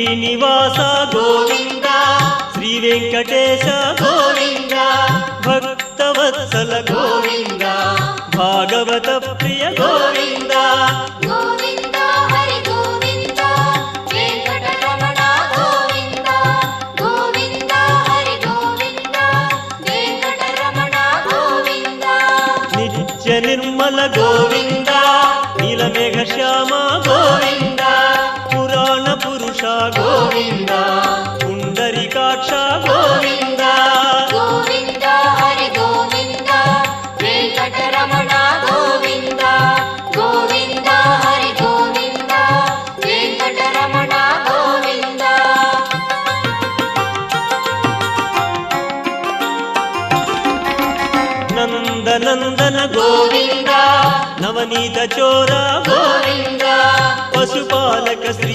శ్రీనివాస గోవింద శ్రీ వెంకటేశ గోవింద భక్తవత్సల గోవింద భాగవత ప్రియ గోవింద గోవింద హరి గోవింద వెంకటరమణ గోవింద గోవింద హరి గోవింద వెంకటరమణ గోవింద నిత్య నిర్మల గోవింద నీలమేఘ శ్యామ గోవింద పురాణ పురుష గోవింద పుండరీకాక్ష గోవింద గోవింద హరి గోవింద వెంకటరమణ గోవింద గోవింద హరి గోవింద వెంకటరమణ గోవింద నందనందన గోవింద నవనీత చోర గోవింద పశుపాలక శ్రీ